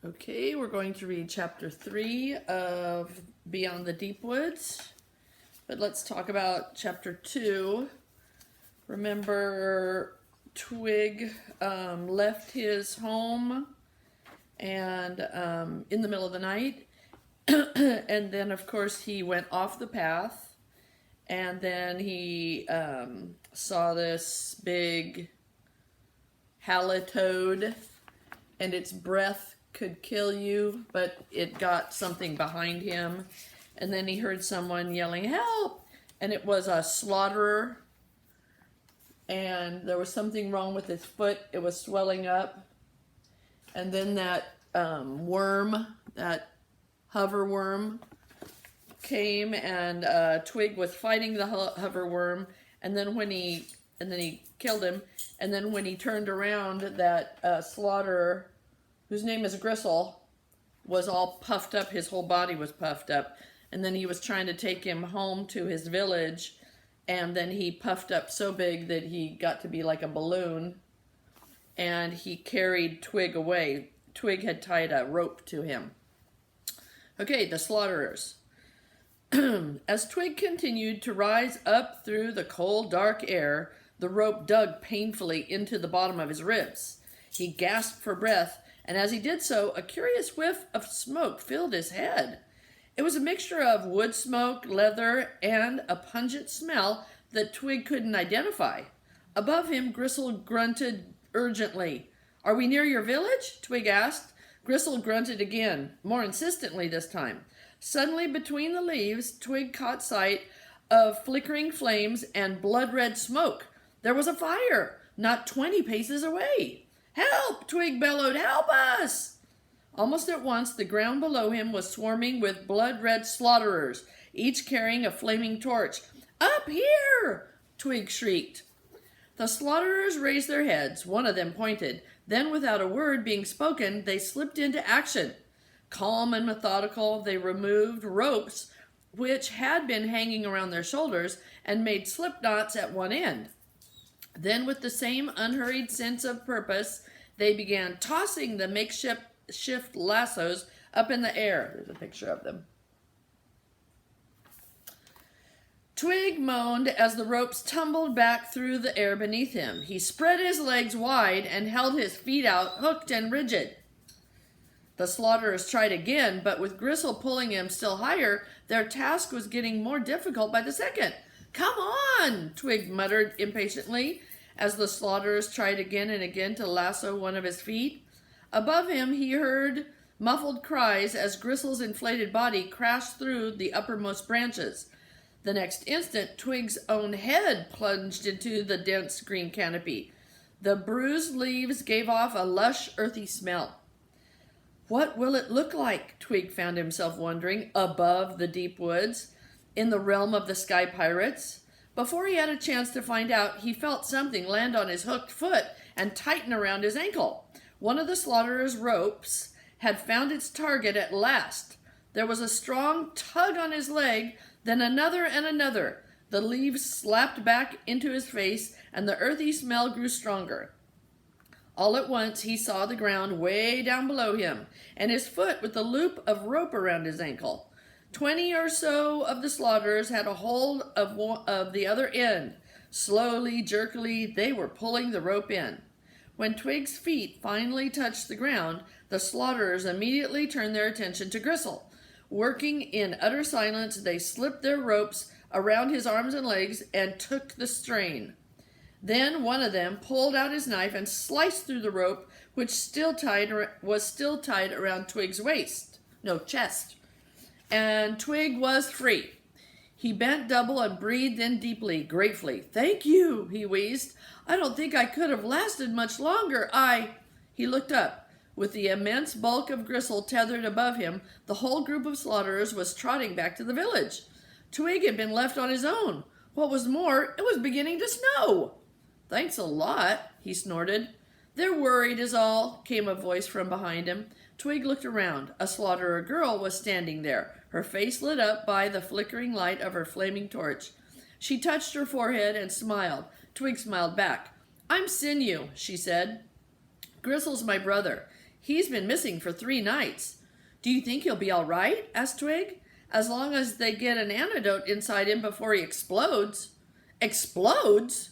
Okay, we're going to read chapter 3 of Beyond the Deepwoods, but let's talk about chapter 2. Remember, Twig left his home and in the middle of the night, and then of course he went off the path, and then he saw this big halitoad, and its breath could kill you, but it got something behind him. And then he heard someone yelling, "Help!" And it was a slaughterer. And there was something wrong with his foot. It was swelling up. And then that worm, that hover worm, came, and Twig was fighting the hover worm. And then he killed him. And then when he turned around, that slaughterer, whose name is Gristle, was all puffed up. His whole body was puffed up. And then he was trying to take him home to his village. And then he puffed up so big that he got to be like a balloon. And he carried Twig away. Twig had tied a rope to him. Okay, the slaughterers. As Twig continued to rise up through the cold, dark air, the rope dug painfully into the bottom of his ribs. He gasped for breath, and as he did so, a curious whiff of smoke filled his head. It was a mixture of wood smoke, leather, and a pungent smell that Twig couldn't identify. Above him, Gristle grunted urgently. "Are we near your village?" Twig asked. Gristle grunted again, more insistently this time. Suddenly, between the leaves, Twig caught sight of flickering flames and blood-red smoke. There was a fire, not 20 paces away. "Help!" Twig bellowed. "Help us!" Almost at once, the ground below him was swarming with blood-red slaughterers, each carrying a flaming torch. "Up here!" Twig shrieked. The slaughterers raised their heads. One of them pointed. Then, without a word being spoken, they slipped into action. Calm and methodical, they removed ropes which had been hanging around their shoulders and made slip knots at one end. Then, with the same unhurried sense of purpose, they began tossing the makeshift lassos up in the air. There's a picture of them. Twig moaned as the ropes tumbled back through the air beneath him. He spread his legs wide and held his feet out, hooked and rigid. The slaughterers tried again, but with Gristle pulling him still higher, their task was getting more difficult by the second. "Come on!" Twig muttered impatiently as the slaughterers tried again and again to lasso one of his feet. Above him, he heard muffled cries as Gristle's inflated body crashed through the uppermost branches. The next instant, Twig's own head plunged into the dense green canopy. The bruised leaves gave off a lush, earthy smell. What will it look like, Twig found himself wondering, above the deep woods, in the realm of the sky pirates? Before he had a chance to find out, he felt something land on his hooked foot and tighten around his ankle. One of the slaughterer's ropes had found its target at last. There was a strong tug on his leg, then another and another. The leaves slapped back into his face, and the earthy smell grew stronger. All at once, he saw the ground way down below him, and his foot with the loop of rope around his ankle. 20 or so of the slaughterers had a hold of the other end. Slowly, jerkily, they were pulling the rope in. When Twig's feet finally touched the ground, the slaughterers immediately turned their attention to Gristle. Working in utter silence, they slipped their ropes around his arms and legs and took the strain. Then one of them pulled out his knife and sliced through the rope, which was still tied around Twig's chest. And Twig was free. He bent double and breathed in deeply, gratefully. "Thank you," he wheezed. "I don't think I could have lasted much longer. He looked up. With the immense bulk of Gristle tethered above him, the whole group of slaughterers was trotting back to the village. Twig had been left on his own. What was more, it was beginning to snow. "Thanks a lot," he snorted. "They're worried is all," came a voice from behind him. Twig looked around. A slaughterer girl was standing there, her face lit up by the flickering light of her flaming torch. She touched her forehead and smiled. Twig smiled back. "I'm Sinew," she said. "Gristle's my brother. He's been missing for 3 nights. Do you think he'll be all right? Asked Twig. As long as they get an antidote inside him before he explodes. Explodes?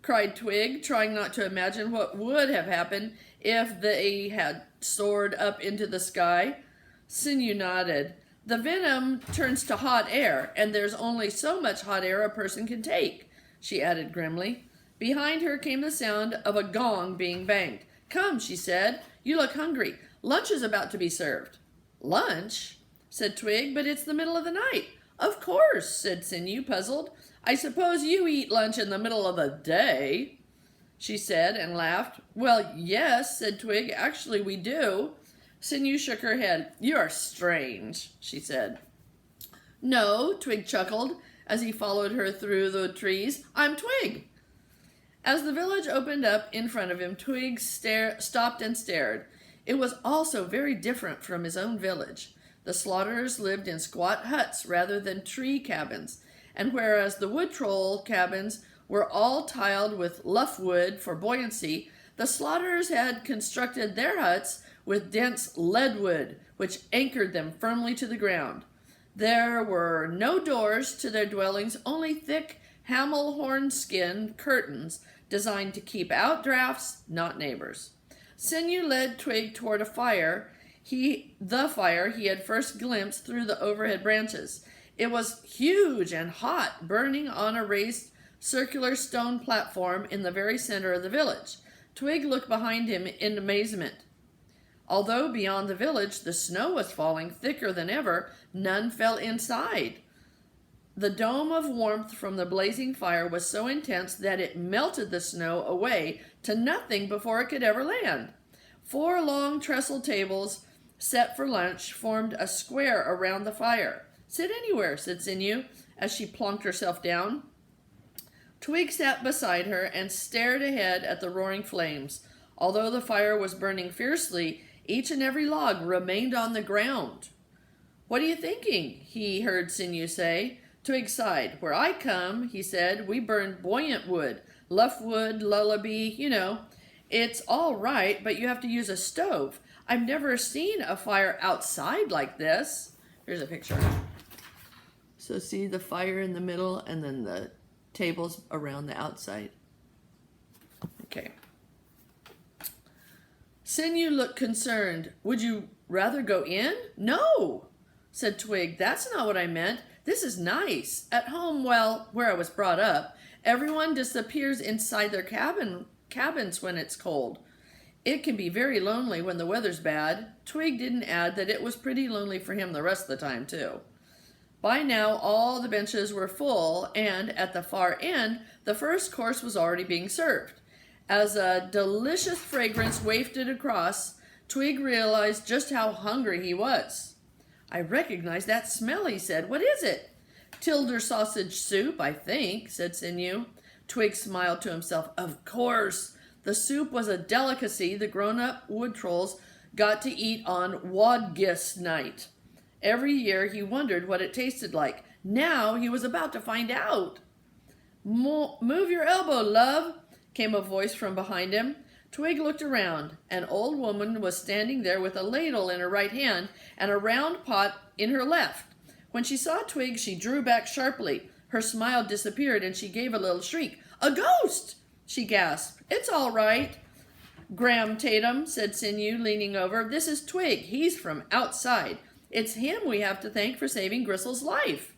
Cried Twig, trying not to imagine what would have happened if they had soared up into the sky. Sinew nodded. The venom turns to hot air, and there's only so much hot air a person can take, she added grimly. Behind her came the sound of a gong being banged. Come, she said. You look hungry. Lunch is about to be served. Lunch? Said Twig, but it's the middle of the night. Of course, said Sinew, puzzled. I suppose you eat lunch in the middle of the day, she said, and laughed. Well, yes, said Twig. Actually, we do. Sinew shook her head. You're strange, she said. No, Twig chuckled as he followed her through the trees. I'm Twig. As the village opened up in front of him, Twig stopped and stared. It was also very different from his own village. The slaughterers lived in squat huts rather than tree cabins, and whereas the wood troll cabins were all tiled with luff wood for buoyancy, the slaughterers had constructed their huts with dense lead wood, which anchored them firmly to the ground. There were no doors to their dwellings, only thick hamel horn skin curtains designed to keep out drafts, not neighbors. Sinew led Twig toward a fire, the fire he had first glimpsed through the overhead branches. It was huge and hot, burning on a raised circular stone platform in the very center of the village. Twig looked behind him in amazement. Although beyond the village the snow was falling thicker than ever, none fell inside. The dome of warmth from the blazing fire was so intense that it melted the snow away to nothing before it could ever land. 4 long trestle tables set for lunch formed a square around the fire. Sit anywhere, said Sinew, as she plunked herself down. Twig sat beside her and stared ahead at the roaring flames. Although the fire was burning fiercely, each and every log remained on the ground. What are you thinking? He heard Sinew say. Twig sighed. Where I come, he said, we burn buoyant wood, luff wood, lullaby, you know. It's all right, but you have to use a stove. I've never seen a fire outside like this. Here's a picture. So see the fire in the middle and then the tables around the outside. Okay. Sinew looked concerned. Would you rather go in? No, said Twig. That's not what I meant. This is nice. At home, well, where I was brought up, everyone disappears inside their cabins when it's cold. It can be very lonely when the weather's bad. Twig didn't add that it was pretty lonely for him the rest of the time, too. By now, all the benches were full, and at the far end, the first course was already being served. As a delicious fragrance wafted across, Twig realized just how hungry he was. I recognize that smell, he said. What is it? Tilder sausage soup, I think, said Sinew. Twig smiled to himself. Of course. The soup was a delicacy the grown-up wood trolls got to eat on Wadgis night. Every year he wondered what it tasted like. Now he was about to find out. Move your elbow, love, came a voice from behind him. Twig looked around. An old woman was standing there with a ladle in her right hand and a round pot in her left. When she saw Twig, she drew back sharply. Her smile disappeared and she gave a little shriek. A ghost! She gasped. It's all right, Graham Tatum, said Sinew, leaning over. This is Twig. He's from outside. It's him we have to thank for saving Gristle's life.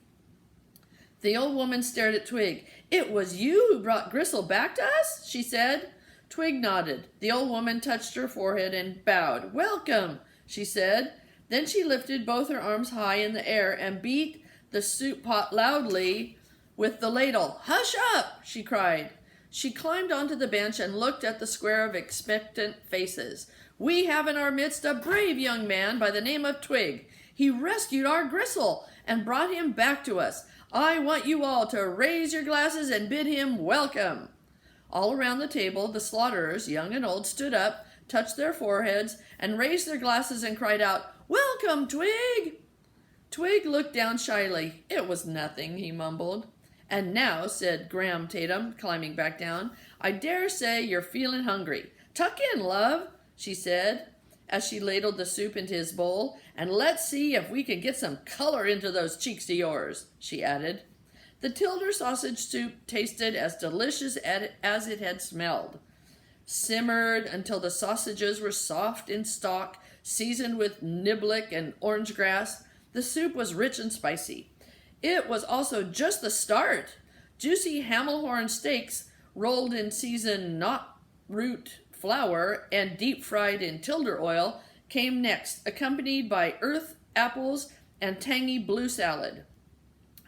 The old woman stared at Twig. It was you who brought Gristle back to us? She said. Twig nodded. The old woman touched her forehead and bowed. Welcome, she said. Then she lifted both her arms high in the air and beat the soup pot loudly with the ladle. Hush up, she cried. She climbed onto the bench and looked at the square of expectant faces. We have in our midst a brave young man by the name of Twig. He rescued our Gristle and brought him back to us. I want you all to raise your glasses and bid him welcome. All around the table, the slaughterers, young and old, stood up, touched their foreheads, and raised their glasses and cried out, Welcome, Twig! Twig looked down shyly. It was nothing, he mumbled. And now, said Graham Tatum, climbing back down, I dare say you're feeling hungry. Tuck in, love, she said. as she ladled the soup into his bowl. "And let's see if we can get some color into those cheeks of yours," she added. The Tilder sausage soup tasted as delicious as it had smelled. Simmered until the sausages were soft in stock, seasoned with niblick and orange grass, the soup was rich and spicy. It was also just the start. Juicy Hamelhorn steaks, rolled in seasoned knot root flour and deep fried in Tilder oil, came next, accompanied by earth apples and tangy blue salad.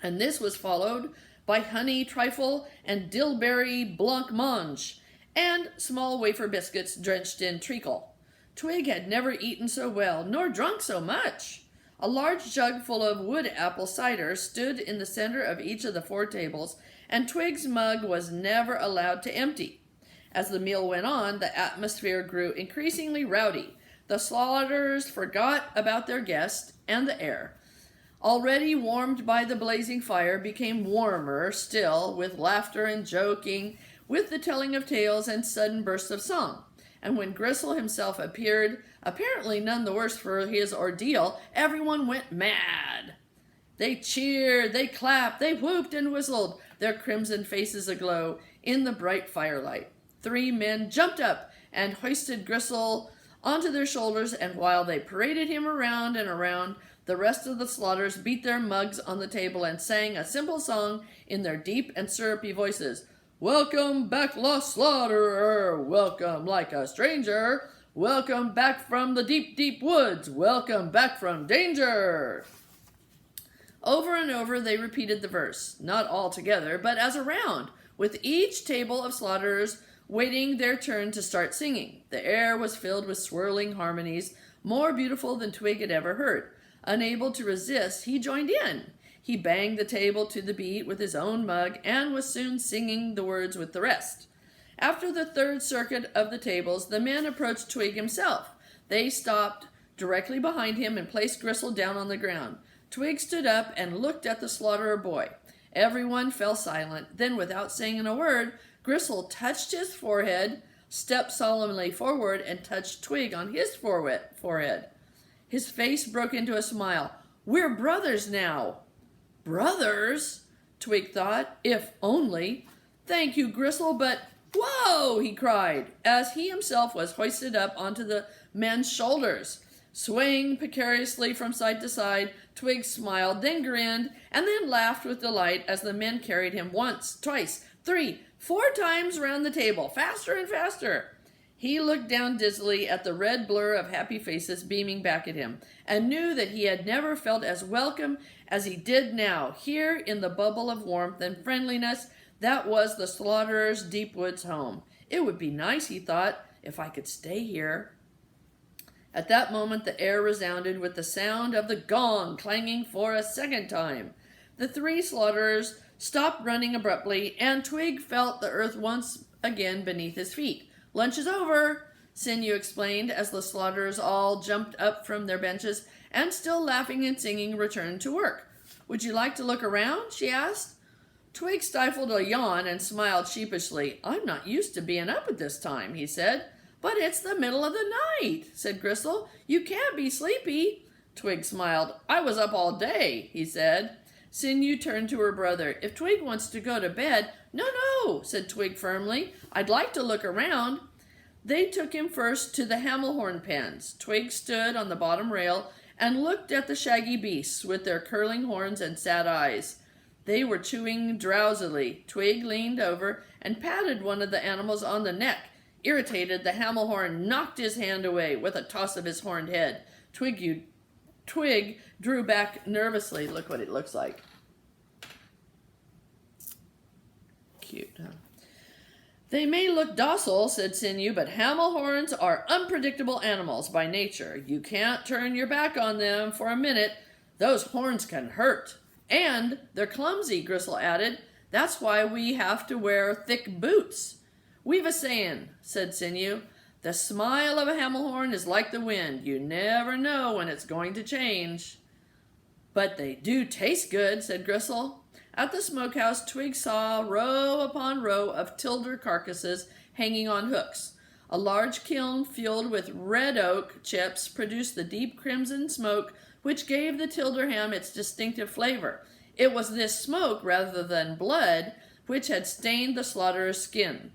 And this was followed by honey trifle and dillberry blancmange, and small wafer biscuits drenched in treacle. Twig had never eaten so well, nor drunk so much. A large jug full of wood apple cider stood in the center of each of the 4 tables, and Twig's mug was never allowed to empty. As the meal went on, the atmosphere grew increasingly rowdy. The Slaughters forgot about their guest, and the air, already warmed by the blazing fire, became warmer still, with laughter and joking, with the telling of tales and sudden bursts of song. And when Gristle himself appeared, apparently none the worse for his ordeal, everyone went mad. They cheered, they clapped, they whooped and whistled, their crimson faces aglow in the bright firelight. 3 men jumped up and hoisted Gristle onto their shoulders, and while they paraded him around and around, the rest of the Slaughters beat their mugs on the table and sang a simple song in their deep and syrupy voices. "Welcome back, lost slaughterer, welcome like a stranger, welcome back from the deep, deep woods, welcome back from danger." Over and over they repeated the verse, not all together, but as a round, with each table of Slaughterers waiting their turn to start singing. The air was filled with swirling harmonies, more beautiful than Twig had ever heard. Unable to resist, he joined in. He banged the table to the beat with his own mug and was soon singing the words with the rest. After the 3rd circuit of the tables, the men approached Twig himself. They stopped directly behind him and placed Gristle down on the ground. Twig stood up and looked at the Slaughterer boy. Everyone fell silent. Then, without saying a word, Gristle touched his forehead, stepped solemnly forward, and touched Twig on his forehead. His face broke into a smile. "We're brothers now." "Brothers?" Twig thought. "If only. Thank you, Gristle, but whoa!" he cried, as he himself was hoisted up onto the men's shoulders. Swaying precariously from side to side, Twig smiled, then grinned, and then laughed with delight as the men carried him once, twice, 3, 4 times round the table, faster and faster. He looked down dizzily at the red blur of happy faces beaming back at him, and knew that he had never felt as welcome as he did now, here in the bubble of warmth and friendliness that was the Slaughterers' Deepwoods home. It would be nice, he thought, if I could stay here. At that moment the air resounded with the sound of the gong clanging for a 2nd time. The 3 Slaughterers stopped running abruptly, and Twig felt the earth once again beneath his feet. "Lunch is over," Sinew explained as the Slaughterers all jumped up from their benches and, still laughing and singing, returned to work. "Would you like to look around?" she asked. Twig stifled a yawn and smiled sheepishly. "I'm not used to being up at this time," he said. "But it's the middle of the night," said Gristle. "You can't be sleepy." Twig smiled. "I was up all day," he said. Sinew turned to her brother. "If Twig wants to go to bed—" No, said Twig firmly. "I'd like to look around." They took him first to the Hamelhorn pens. Twig stood on the bottom rail and looked at the shaggy beasts with their curling horns and sad eyes. They were chewing drowsily. Twig leaned over and patted one of the animals on the neck. Irritated, the Hamelhorn knocked his hand away with a toss of his horned head. Twig drew back nervously. Look what it looks like. Cute, huh? "They may look docile," said Sinew, "but Hamelhorns are unpredictable animals by nature. You can't turn your back on them for a minute. Those horns can hurt. And they're clumsy," Gristle added. "That's why we have to wear thick boots." "We've a saying," said Sinew. "The smile of a Hamelhorn is like the wind. You never know when it's going to change." "But they do taste good," said Gristle. At the smokehouse, Twig saw row upon row of Tilder carcasses hanging on hooks. A large kiln filled with red oak chips produced the deep crimson smoke which gave the tilder ham its distinctive flavor. It was this smoke, rather than blood, which had stained the slaughterer's skin.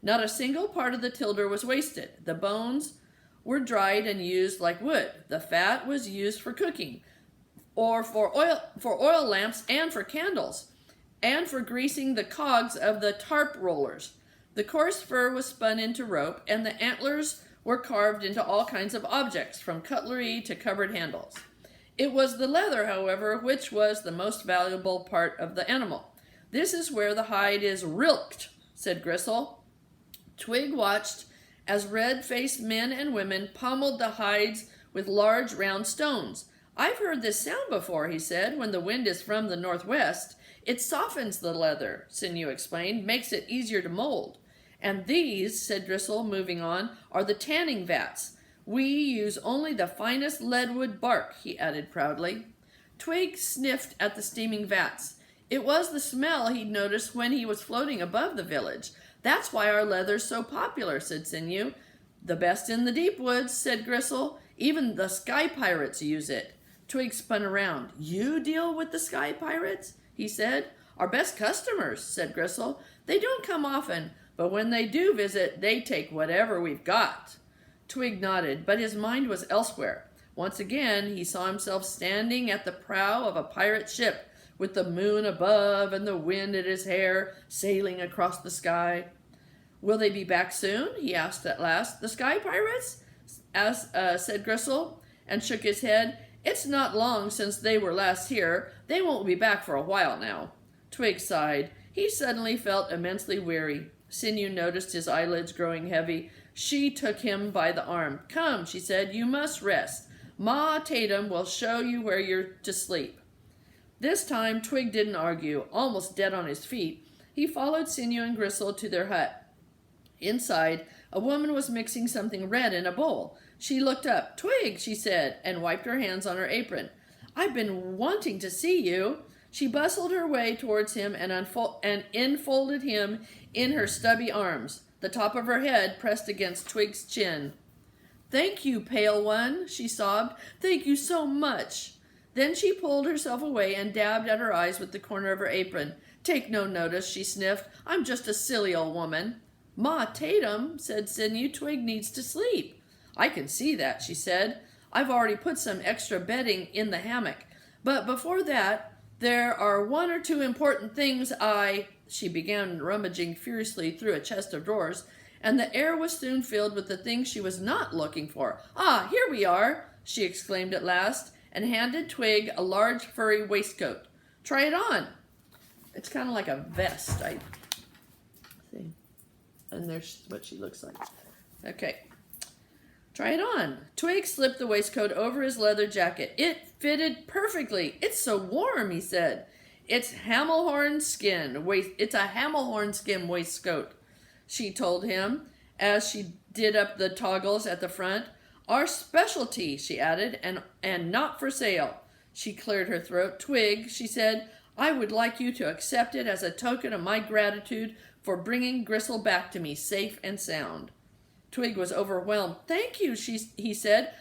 Not a single part of the tilder was wasted. The bones were dried and used like wood. The fat was used for cooking, or for oil lamps and for candles, and for greasing the cogs of the tarp rollers. The coarse fur was spun into rope, and the antlers were carved into all kinds of objects, from cutlery to cupboard handles. It was the leather, however, which was the most valuable part of the animal. "This is where the hide is rilked," said Gristle. Twig watched as red-faced men and women pommeled the hides with large round stones. "I've heard this sound before," he said. "When the wind is from the northwest, it softens the leather," Sinew explained, "makes it easier to mold. And these," said Gristle, moving on, "are the tanning vats. We use only the finest leadwood bark," he added proudly. Twig sniffed at the steaming vats. It was the smell he'd noticed when he was floating above the village. "That's why our leather's so popular," said Sinew. "The best in the Deepwoods," said Gristle. "Even the sky pirates use it." Twig spun around. "You deal with the sky pirates?" he said. "Our best customers," said Gristle. "They don't come often, but when they do visit, they take whatever we've got." Twig nodded, but his mind was elsewhere. Once again, he saw himself standing at the prow of a pirate ship, with the moon above and the wind at his hair, sailing across the sky. "Will they be back soon?" he asked at last. "The sky pirates?" said Gristle, and shook his head. "It's not long since they were last here. They won't be back for a while now." Twig sighed. He suddenly felt immensely weary. Sinew noticed his eyelids growing heavy. She took him by the arm. "Come," she said, "you must rest. Ma Tatum will show you where you're to sleep." This time Twig didn't argue. Almost dead on his feet, he followed Sinew and Gristle to their hut. Inside, a woman was mixing something red in a bowl. She looked up. "Twig," she said, and wiped her hands on her apron. "I've been wanting to see you." She bustled her way towards him and enfolded him in her stubby arms, the top of her head pressed against Twig's chin. "Thank you, pale one," she sobbed. "Thank you so much." Then she pulled herself away and dabbed at her eyes with the corner of her apron. "Take no notice," she sniffed. "I'm just a silly old woman." "Ma Tatum," said Sinew, "Twig needs to sleep." "I can see that," she said. "I've already put some extra bedding in the hammock. But before that, there are one or two important things She began rummaging furiously through a chest of drawers, and the air was soon filled with the things she was not looking for. "Ah, here we are," she exclaimed at last, and handed Twig a large furry waistcoat. "Try it on." It's kind of like a vest. See, and there's what she looks like. Okay. "Try it on." Twig slipped the waistcoat over his leather jacket. It fitted perfectly. "It's so warm," he said. It's a hamel-horn skin waistcoat," she told him as she did up the toggles at the front. "Our specialty," she added, and not for sale." She cleared her throat. "Twig," she said, "I would like you to accept it as a token of my gratitude for bringing Gristle back to me safe and sound." Twig was overwhelmed. "Thank you," he said.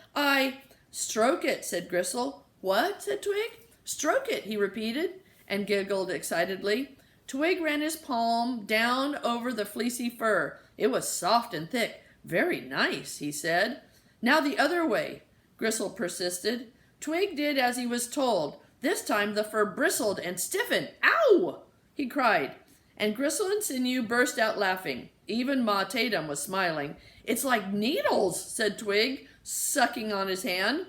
"Stroke it," said Gristle. "What?" said Twig. "Stroke it," he repeated, and giggled excitedly. Twig ran his palm down over the fleecy fur. It was soft and thick. "Very nice," he said. "Now the other way," Gristle persisted. Twig did as he was told. This time the fur bristled and stiffened. "Ow!" he cried, and Gristle and Sinew burst out laughing. Even Ma Tatum was smiling. "It's like needles," said Twig, sucking on his hand.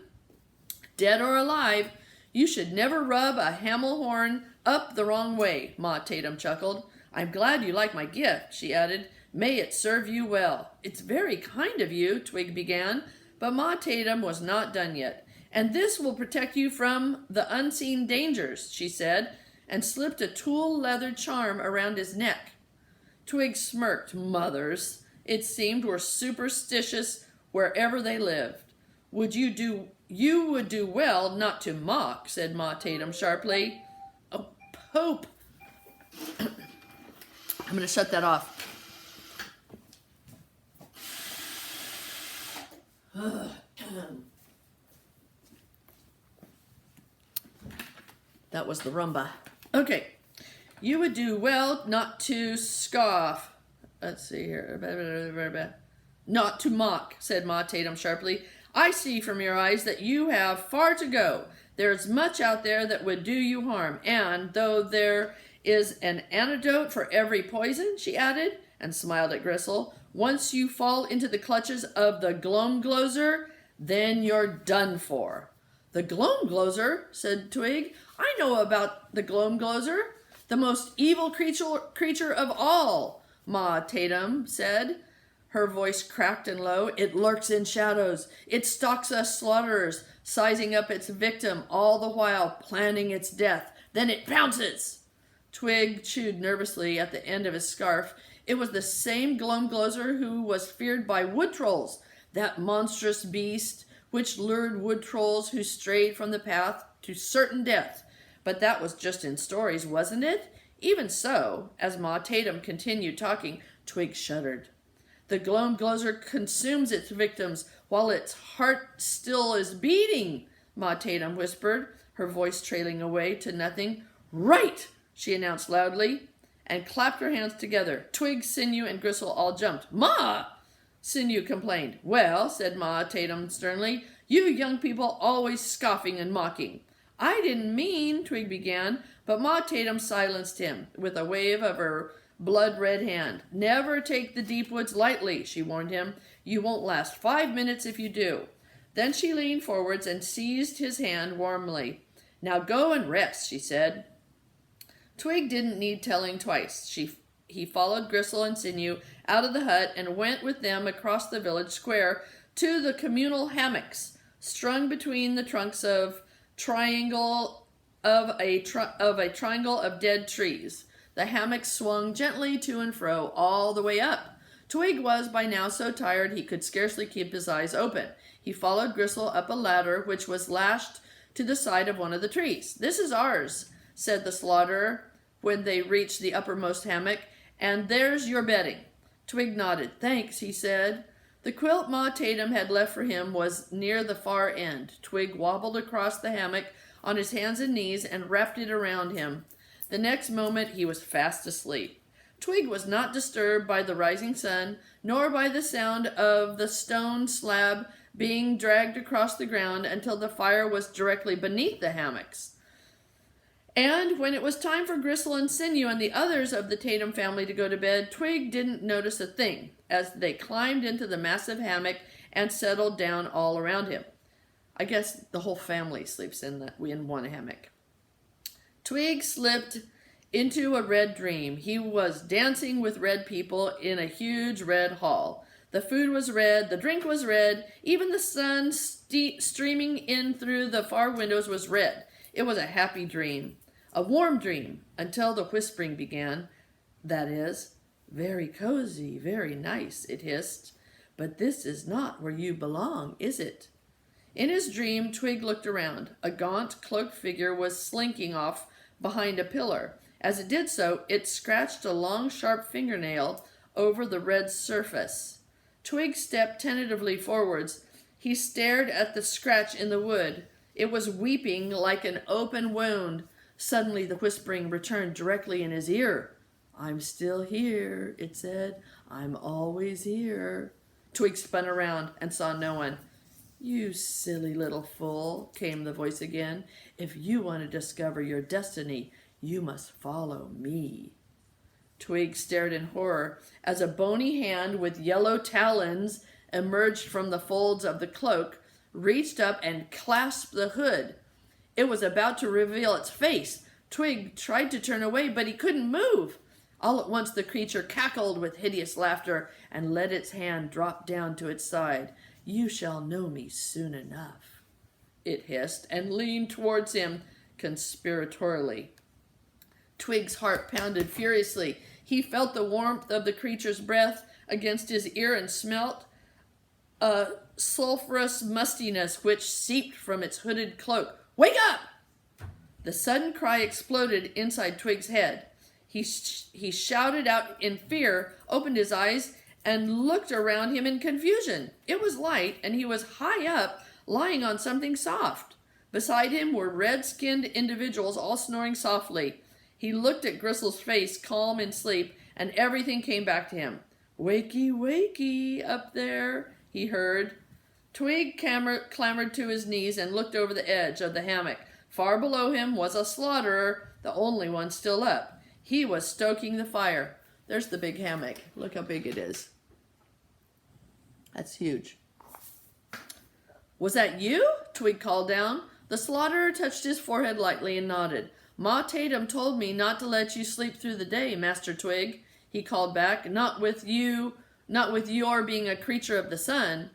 "Dead or alive, you should never rub a hamel horn up the wrong way," Ma Tatum chuckled. "I'm glad you like my gift," she added. "May it serve you well." "It's very kind of you," Twig began, but Ma Tatum was not done yet. "And this will protect you from the unseen dangers," she said, and slipped a tulle leather charm around his neck. Twig smirked. Mothers, it seemed, were superstitious wherever they lived. You would do well not to mock," said Ma Tatum sharply. "Oh, Pope!" I'm going to shut that off. That was the rumba. Okay. You would do well not to scoff. Let's see here. Not to mock, said Ma Tatum sharply. I see from your eyes that you have far to go. There's much out there that would do you harm, and though there is an antidote for every poison, she added, and smiled at Gristle, once you fall into the clutches of the Gloamgloser, then you're done for. The Gloamgloser, said Twig. I know about the Gloamgloser, the most evil creature of all, Ma Tatum said. Her voice cracked and low. It lurks in shadows. It stalks us slaughterers, sizing up its victim, all the while planning its death. Then it pounces. Twig chewed nervously at the end of his scarf. It was the same Gloamgloser who was feared by wood trolls, that monstrous beast which lured wood trolls who strayed from the path to certain death. But that was just in stories, wasn't it? Even so, as Ma Tatum continued talking, Twig shuddered. The Gloamgloser consumes its victims while its heart still is beating, Ma Tatum whispered, her voice trailing away to nothing. Right, she announced loudly, and clapped her hands together. Twig, Sinew, and Gristle all jumped. Ma! Sinew complained. Well, said Ma Tatum sternly, you young people always scoffing and mocking. I didn't mean, Twig began, but Ma Tatum silenced him with a wave of her blood-red hand. Never take the Deepwoods lightly, she warned him. You won't last 5 minutes if you do. Then she leaned forwards and seized his hand warmly. Now go and rest, she said. Twig didn't need telling twice. He followed Gristle and Sinew out of the hut and went with them across the village square to the communal hammocks, strung between the trunks of a triangle of dead trees. The hammock swung gently to and fro all the way up. Twig was by now so tired he could scarcely keep his eyes open. He followed Gristle up a ladder which was lashed to the side of one of the trees. This is ours, said the slaughterer when they reached the uppermost hammock, and there's your bedding. Twig nodded. Thanks, he said. The quilt Ma Tatum had left for him was near the far end. Twig wobbled across the hammock on his hands and knees and wrapped it around him. The next moment he was fast asleep. Twig was not disturbed by the rising sun, nor by the sound of the stone slab being dragged across the ground until the fire was directly beneath the hammocks. And when it was time for Gristle and Sinew and the others of the Tatum family to go to bed, Twig didn't notice a thing as they climbed into the massive hammock and settled down all around him. I guess the whole family sleeps in one hammock. Twig slipped into a red dream. He was dancing with red people in a huge red hall. The food was red, the drink was red, even the sun streaming in through the far windows was red. It was a happy dream, a warm dream, until the whispering began. That is, very cozy, very nice, it hissed. But this is not where you belong, is it? In his dream, Twig looked around. A gaunt, cloaked figure was slinking off behind a pillar. As it did so, it scratched a long, sharp fingernail over the red surface. Twig stepped tentatively forwards. He stared at the scratch in the wood. It was weeping like an open wound. Suddenly the whispering returned directly in his ear. I'm still here, it said. I'm always here. Twig spun around and saw no one. You silly little fool, came the voice again. If you want to discover your destiny, you must follow me. Twig stared in horror as a bony hand with yellow talons emerged from the folds of the cloak, reached up and clasped the hood. It was about to reveal its face. Twig tried to turn away, but he couldn't move. All at once the creature cackled with hideous laughter and let its hand drop down to its side. You shall know me soon enough, it hissed, and leaned towards him conspiratorially. Twig's heart pounded furiously. He felt the warmth of the creature's breath against his ear and smelt a sulphurous mustiness which seeped from its hooded cloak. Wake up! The sudden cry exploded inside Twig's head. He shouted out in fear, opened his eyes, and looked around him in confusion. It was light, and he was high up, lying on something soft. Beside him were red-skinned individuals all snoring softly. He looked at Gristle's face, calm in sleep, and everything came back to him. "Wakey, wakey, up there," he heard. Twig clambered to his knees and looked over the edge of the hammock. Far below him was a slaughterer, the only one still up. He was stoking the fire. There's the big hammock. Look how big it is. That's huge. "Was that you?" Twig called down. The slaughterer touched his forehead lightly and nodded. "Ma Tatum told me not to let you sleep through the day, Master Twig," he called back. Not with your being a creature of the sun."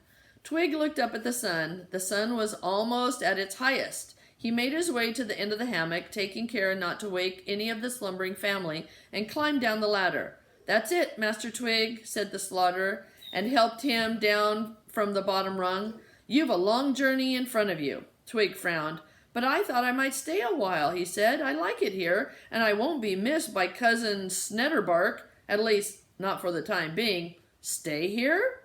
Twig looked up at the sun. The sun was almost at its highest. He made his way to the end of the hammock, taking care not to wake any of the slumbering family, and climbed down the ladder. "That's it, Master Twig," said the slaughterer, and helped him down from the bottom rung. "You've a long journey in front of you." Twig frowned. "But I thought I might stay a while," he said. "I like it here, and I won't be missed by Cousin Snetterbark, at least not for the time being." "Stay here?"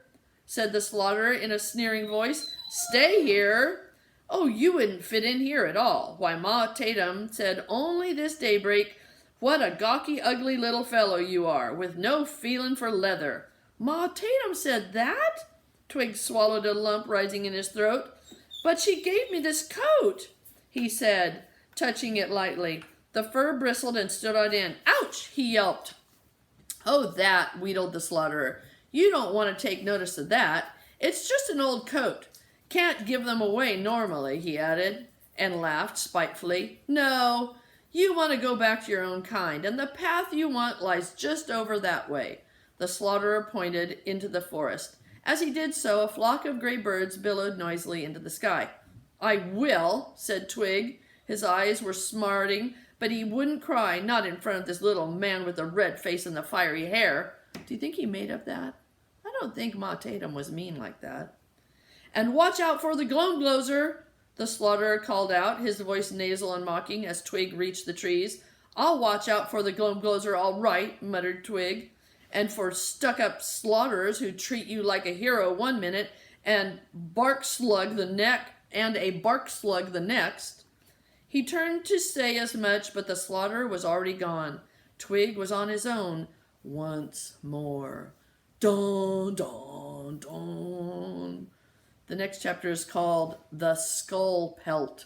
said the slaughterer in a sneering voice. "Stay here? Oh, you wouldn't fit in here at all. Why, Ma Tatum said only this daybreak, what a gawky, ugly little fellow you are, with no feeling for leather." "Ma Tatum said that?" Twig swallowed a lump rising in his throat. "But she gave me this coat," he said, touching it lightly. The fur bristled and stood on end. "Ouch!" he yelped. "Oh, that," wheedled the slaughterer. "You don't want to take notice of that. It's just an old coat. Can't give them away normally," he added, and laughed spitefully. "No, you want to go back to your own kind, and the path you want lies just over that way." The slaughterer pointed into the forest. As he did so, a flock of gray birds billowed noisily into the sky. "I will," said Twig. His eyes were smarting, but he wouldn't cry, not in front of this little man with the red face and the fiery hair. Do you think he made up that? I don't think Ma Tatum was mean like that. "And watch out for the Glomgloser," the slaughterer called out, his voice nasal and mocking, as Twig reached the trees. "I'll watch out for the Glomgloser all right," muttered Twig. "And for stuck-up slaughterers who treat you like a hero one minute and a bark slug the next." He turned to say as much, but the slaughterer was already gone. Twig was on his own once more. Dun, dun, dun. The next chapter is called The Skull Pelt.